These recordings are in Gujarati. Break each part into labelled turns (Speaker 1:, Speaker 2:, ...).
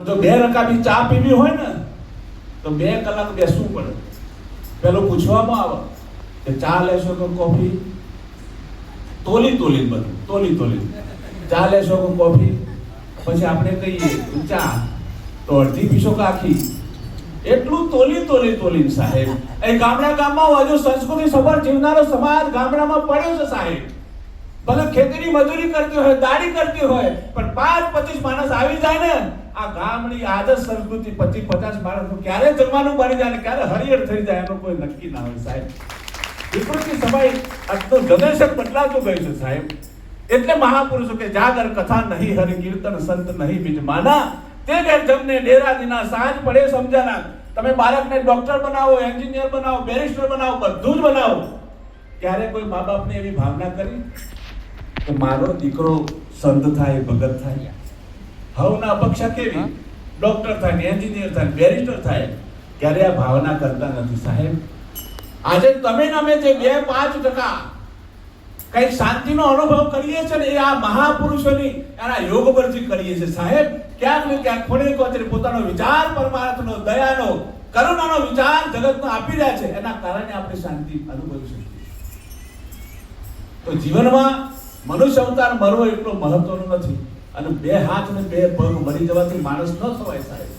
Speaker 1: જો 2 રકાબી ચા પીવી હોય ને તો 2 કલાક બેસવું પડે. પેલું પૂછવામાં આવે કે ચા લેશો કે કોફી? તોલી બધું ચા લેશો કે કોફી? પછી આપણે કહીએ ચા, તો અડધી પીશો કે આખી? એટલું તોલી સાહેબ. એ ગામમાં હજુ સંસ્કૃતિ સભર જીવનારો સમાજ ગામડામાં પડ્યો છે સાહેબ. ભલે ખેતીની મજૂરી કરતી હોય, દાડી કરતી હોય, પણ 5-25 માણસ આવી જાય ને આ ગામની આદર્શ સંસ્કૃતિ 25-50 માણસ ક્યારે જમવાનું બની જાય ને ક્યારે હરિયર થઈ જાય એનો કોઈ નક્કી ના હોય સાહેબ. વિકૃતિ સમય આજનો જનરેશન બદલાતું ગયું છે સાહેબ. એટલે મહાપુરુષો કે જાગર કથા નહીં હરિ કીર્તન સંત નહીં બીજ માના, તે ઘેર જમને ડેરા દીના સાંજ પડે સમજાના. તમે બાળકને ડોક્ટર બનાવો, એન્જિનિયર બનાવો, બેરિસ્ટર બનાવો, બધું જ બનાવો. ક્યારે કોઈ મા બાપને એવી ભાવના કરી કે મારો દીકરો સંત થાય, ભગત થાય? હવના અપેક્ષા કેવી? ડોક્ટર થાય, એન્જિનિયર થાય, બેરિસ્ટર થાય. ક્યારે આ ભાવના કરતા નથી સાહેબ. આજે તમે ને અમે જે 2-5% કઈ શાંતિનો અનુભવ કરીએ છીએ ને એ આ મહાપુરુષોની એના યોગ પરથી કરીએ છીએ સાહેબ. ક્યાંક ને ક્યાંક ખોડે કોચરે પોતાનો વિચાર પરમાર્થનો, દયાનો, કરુણાનો વિચાર જગતનો આપી રહ્યા છે. એના કારણે આપણે શાંતિ અનુભવી શકીએ. તો જીવનમાં મનુષ્ય અવતાર મરવો એટલો મહત્વનો નથી. અને 2 હાથ ને 2 પગ મરી જવાથી માણસ ન થવાય સાહેબ.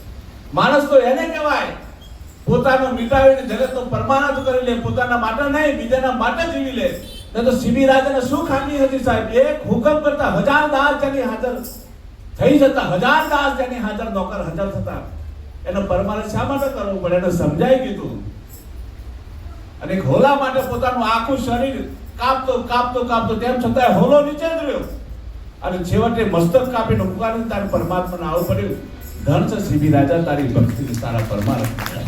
Speaker 1: માણસ તો એને કહેવાય પોતાનો મિટાવીને જગતનો પરમાનંદ કરી લે, પોતાના માટે નહીં બીજાના માટે જીવી લે. તો સીબી રાજાને શું ખામી હતી સાહેબ? એક હુકમ કરતા 1000 દાસ જેની હાજર થઈ જતા, 1000 દાસ જેની હાજર નોકર હાજર થતા. એનો પરમાનંદ શા માટે કરવો પડે? એને સમજાઈ ગયું. અને એક હોલા માટે પોતાનું આખું શરીર કાપતો તેમ છતાં હોલો નીચે જ રહ્યો. અને છેવટે મસ્તક કાપીને ઉગાડીને તારે પરમાત્માને આવું પડ્યું. ધન છે સીબી રાજા તારી ભક્તિ તારા પરમાત્મા.